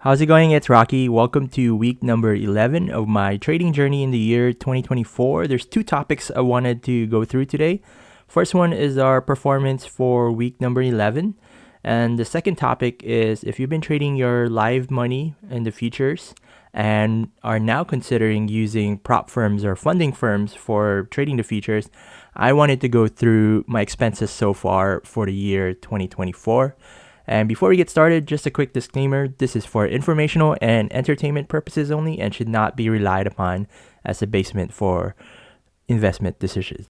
How's it going? It's Rocky. Welcome to week number 11 of my trading journey in the year 2024. There's two topics I wanted to go through today. First one is our performance for week number 11. And the second topic is if you've been trading your live money in the futures and are now considering using prop firms or funding firms for trading the futures, I wanted to go through my expenses so far for the year 2024. And before we get started, just a quick disclaimer, this is for informational and entertainment purposes only and should not be relied upon as a basement for investment decisions.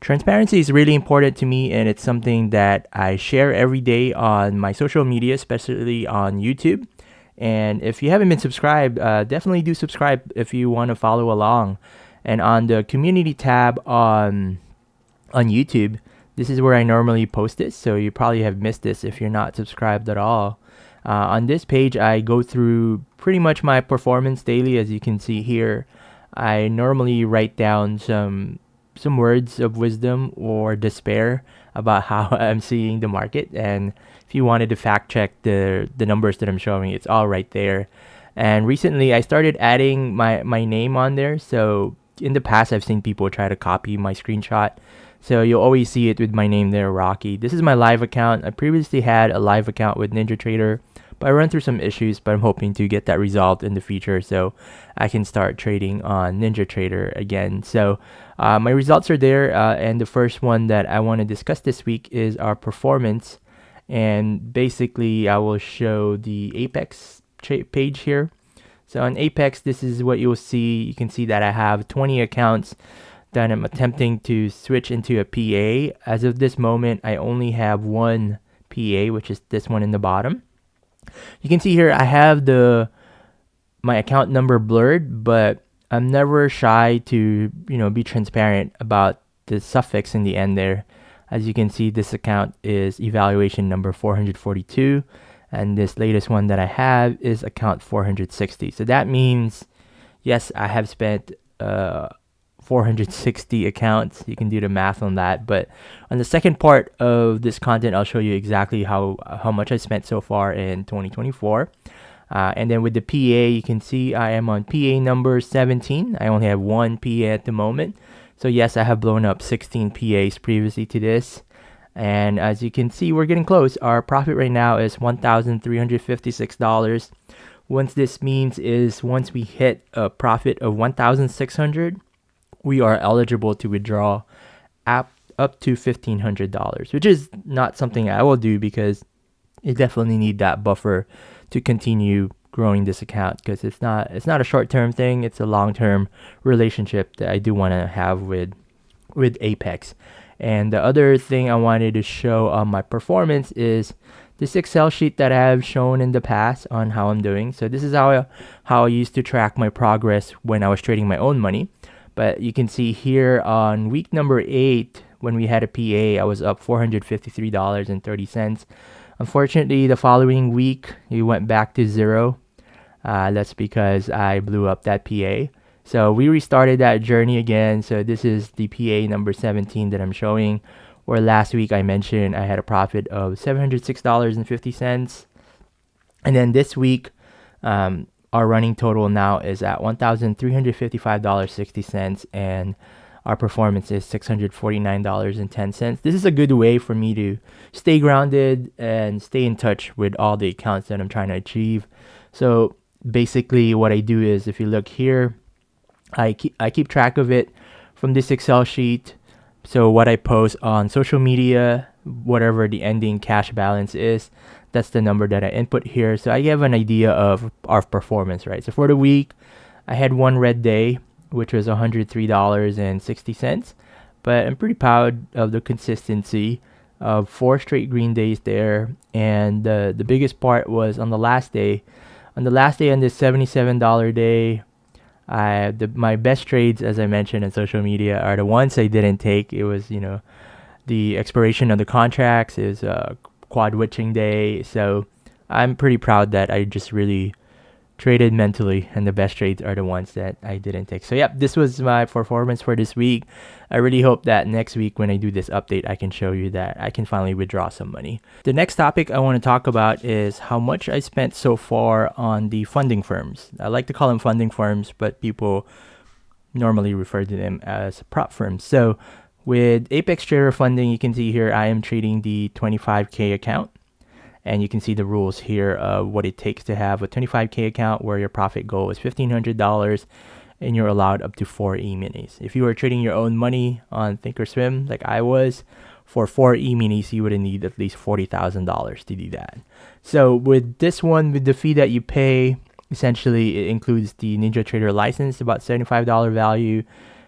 Transparency is really important to me, and it's something that I share every day on my social media, especially on YouTube. And if you haven't been subscribed, definitely do subscribe if you want to follow along. And on the community tab on YouTube, this is where I normally post this. So you probably have missed this if you're not subscribed at all. On this page, I go through pretty much my performance daily. As you can see here, I normally write down some words of wisdom or despair about how I'm seeing the market. And if you wanted to fact check the numbers that I'm showing, it's all right there. And recently I started adding my name on there. So in the past, I've seen people try to copy my screenshot. So you'll always see it with my name there, Rocky. This is my live account. I previously had a live account with NinjaTrader, but I run through some issues, but I'm hoping to get that resolved in the future so I can start trading on NinjaTrader again. So my results are there, and the first one that I want to discuss this week is our performance. And basically, I will show the Apex page here. So on Apex, this is what you'll see. You can see that I have 20 accounts that I'm attempting to switch into a PA. As of this moment, I only have one PA, which is this one in the bottom. You can see here I have my account number blurred, but I'm never shy to be transparent about the suffix in the end there. As you can see, this account is evaluation number 442, and this latest one that I have is account 460. So that means, yes, I have spent 460 accounts. You can do the math on that. But on the second part of this content, I'll show you exactly how much I spent so far in 2024. And then with the PA, you can see I am on PA number 17. I only have one PA at the moment. So yes, I have blown up 16 PAs previously to this. And as you can see, we're getting close. Our profit right now is $1,356. What this means is once we hit a profit of $1,600, we are eligible to withdraw up to $1,500, which is not something I will do because you definitely need that buffer to continue growing this account, because it's not a short-term thing. It's a long-term relationship that I do want to have with Apex. And the other thing I wanted to show on my performance is this Excel sheet that I have shown in the past on how I'm doing. So this is how I used to track my progress when I was trading my own money. But you can see here on week number 8, when we had a PA, I was up $453.30. Unfortunately, the following week, we went back to zero. That's because I blew up that PA. So we restarted that journey again. So this is the PA number 17 that I'm showing. Where last week I mentioned I had a profit of $706.50. And then this week, our running total now is at $1,355.60. And our performance is $649.10. This is a good way for me to stay grounded and stay in touch with all the accounts that I'm trying to achieve. So basically what I do is, if you look here, I keep track of it from this Excel sheet. So what I post on social media, whatever the ending cash balance is, that's the number that I input here. So I have an idea of our performance, right? So for the week, I had one red day, which was $103.60. But I'm pretty proud of the consistency of 4 straight green days there. And the biggest part was on the last day. On this $77 day, my best trades, as I mentioned on social media, are the ones I didn't take. It was, the expiration of the contracts. Is a quad witching day. So I'm pretty proud that I just really traded mentally, and the best trades are the ones that I didn't take. So yeah, this was my performance for this week. I really hope that next week when I do this update, I can show you that I can finally withdraw some money. The next topic I want to talk about is how much I spent so far on the funding firms. I like to call them funding firms, but people normally refer to them as prop firms. So with Apex Trader Funding, you can see here I am trading the 25K account. And you can see the rules here of what it takes to have a 25K account where your profit goal is $1,500 and you're allowed up to 4 E-minis. If you were trading your own money on Thinkorswim like I was, for 4 E-minis, you would need at least $40,000 to do that. So with this one, with the fee that you pay, essentially it includes the NinjaTrader license, about $75 value,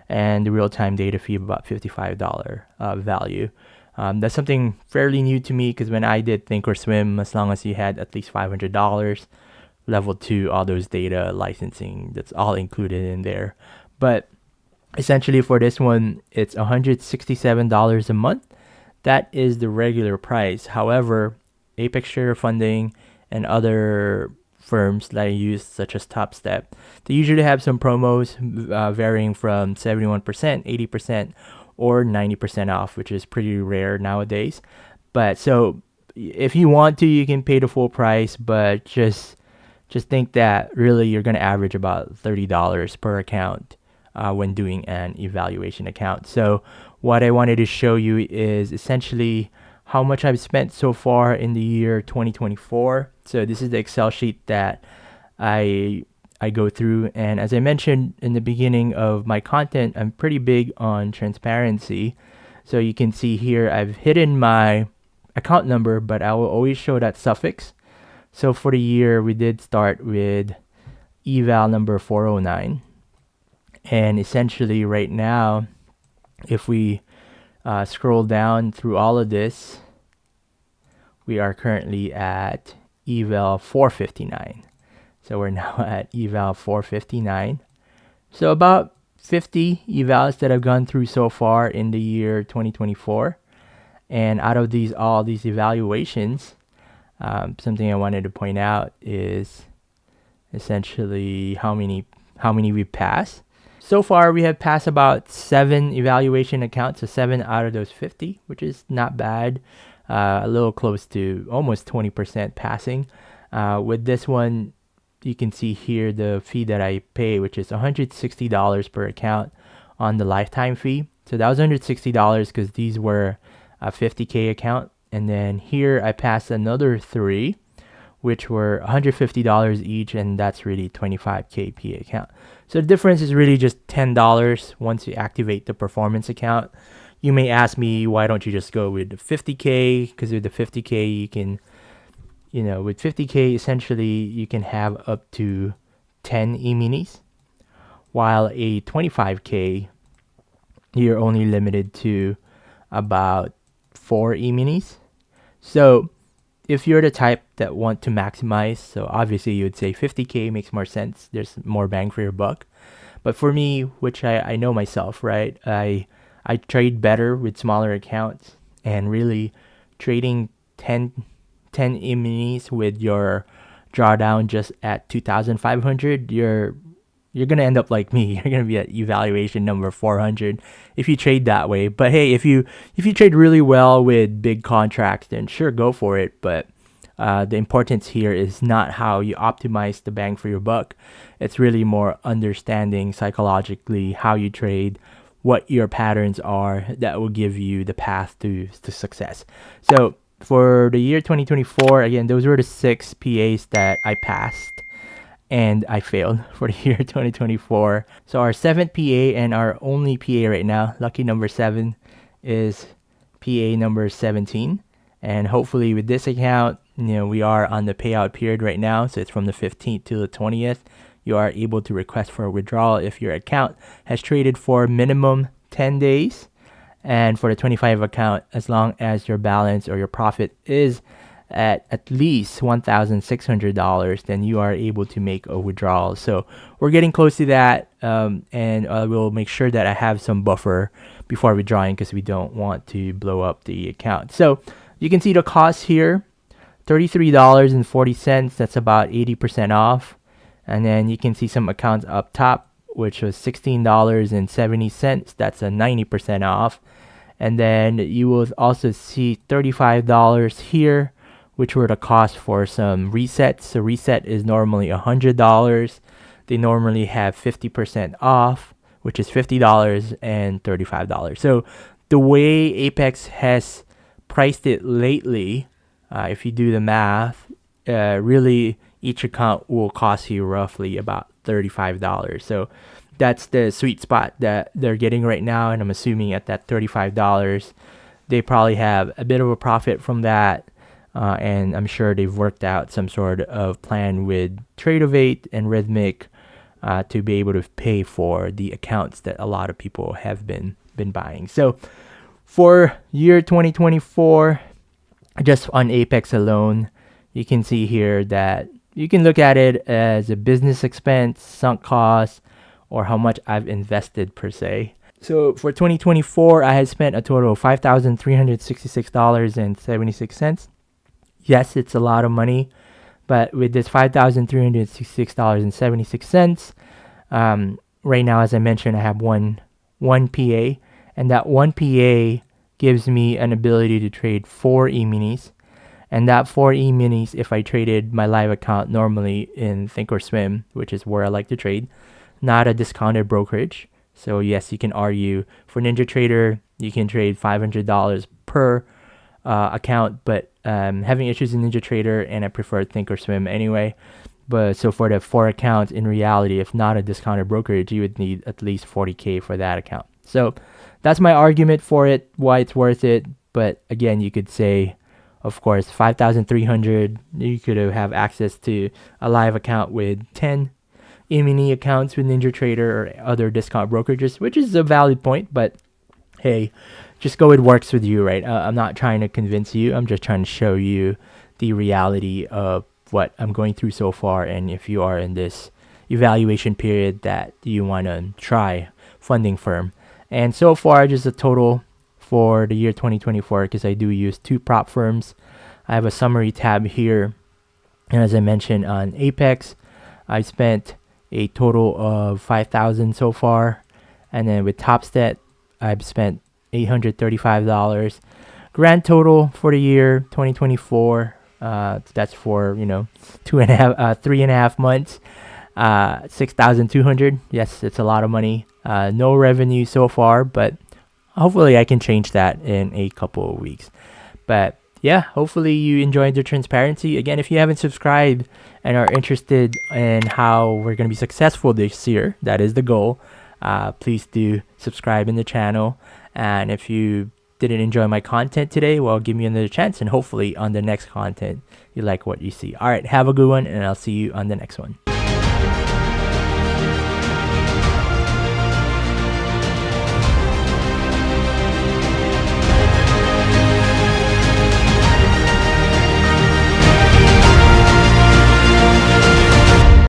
and the real-time data fee of about $55 value. That's something fairly new to me because when I did Thinkorswim, as long as you had at least $500, level 2, all those data licensing, that's all included in there. But essentially for this one, it's $167 a month. That is the regular price. However, Apex Trader Funding and other firms that I use, such as TopStep, they usually have some promos varying from 71%, 80%, or 90% off, which is pretty rare nowadays. But so if you want to, you can pay the full price, but just think that really you're going to average about $30 per account when doing an evaluation account. So what I wanted to show you is essentially how much I've spent so far in the year 2024. So this is the Excel sheet that I go through, and as I mentioned in the beginning of my content, I'm pretty big on transparency. So you can see here I've hidden my account number, but I will always show that suffix. So for the year, we did start with eval number 409, and essentially right now, if we scroll down through all of this, we are currently at eval 459. So we're now at eval 459. So about 50 evals that I've gone through so far in the year 2024. And out of all these evaluations, something I wanted to point out is essentially how many we passed. So far, we have passed about 7 evaluation accounts, so 7 out of those 50, which is not bad. A little close to almost 20% passing. With this one, you can see here the fee that I pay, which is $160 per account on the lifetime fee. So that was $160 because these were a 50K account. And then here I passed another 3, which were $150 each, and that's really 25K P account. So the difference is really just $10 once you activate the performance account. You may ask me, why don't you just go with the 50K? Because with the 50K, you can, with 50K, essentially, you can have up to 10 E-minis, while a 25K, you're only limited to about 4 E-minis. So if you're the type that want to maximize, so obviously you would say 50K makes more sense. There's more bang for your buck. But for me, which I know myself, right? I trade better with smaller accounts, and really trading 10 E-minis with your drawdown just at 2,500, you're gonna end up like me. You're gonna be at evaluation number 400 if you trade that way. But hey, if you trade really well with big contracts, then sure, go for it. But the importance here is not how you optimize the bang for your buck. It's really more understanding psychologically how you trade, what your patterns are that will give you the path to success. So for the year 2024, again, those were the 6 PAs that I passed and I failed for the year 2024. So our 7th PA and our only PA right now, lucky number 7, is PA number 17. And hopefully with this account, we are on the payout period right now. So it's from the 15th to the 20th. You are able to request for a withdrawal if your account has traded for minimum 10 days. And for the 25 account, as long as your balance or your profit is at least $1,600, then you are able to make a withdrawal. So we're getting close to that, and I will make sure that I have some buffer before withdrawing because we don't want to blow up the account. So you can see the cost here, $33.40. That's about 80% off. And then you can see some accounts up top, which was $16.70. That's a 90% off. And then you will also see $35 here, which were the cost for some resets. So reset is normally $100. They normally have 50% off, which is $50 and $35. So the way Apex has priced it lately, if you do the math, really each account will cost you roughly about $35. So that's the sweet spot that they're getting right now. And I'm assuming at that $35, they probably have a bit of a profit from that. And I'm sure they've worked out some sort of plan with Tradeovate and Rhythmic to be able to pay for the accounts that a lot of people have been buying. So for year 2024, just on Apex alone, you can see here that you can look at it as a business expense, sunk cost, or how much I've invested per se. So for 2024, I had spent a total of $5,366.76. Yes, it's a lot of money, but with this $5,366.76, right now, as I mentioned, I have one PA, and that one PA gives me an ability to trade 4 E-minis. And that 4 E-minis, if I traded my live account normally in Thinkorswim, which is where I like to trade, not a discounted brokerage. So yes, you can argue for NinjaTrader, you can trade $500 per account, but having issues in NinjaTrader, and I prefer Thinkorswim anyway. But so for the 4 accounts, in reality, if not a discounted brokerage, you would need at least $40K for that account. So that's my argument for it, why it's worth it. But again, you could say, of course, $5,300, you could have access to a live account with 10 E-mini accounts with NinjaTrader or other discount brokerages, which is a valid point. But hey, just go, it works with you, right? I'm not trying to convince you. I'm just trying to show you the reality of what I'm going through so far. And if you are in this evaluation period that you want to try funding firm. And so far, just a total for the year 2024, because I do use 2 prop firms. I have a summary tab here. And as I mentioned on Apex, I spent a total of $5,000 so far. And then with TopStat, I've spent $835. Grand total for the year 2024, that's for 3.5 months, 6,200. Yes, it's a lot of money. No revenue so far, but hopefully I can change that in a couple of weeks. But yeah, hopefully you enjoyed the transparency. Again, if you haven't subscribed and are interested in how we're going to be successful this year, that is the goal, please do subscribe in the channel. And if you didn't enjoy my content today, well, give me another chance, and hopefully on the next content you like what you see. All right, have a good one, and I'll see you on the next one.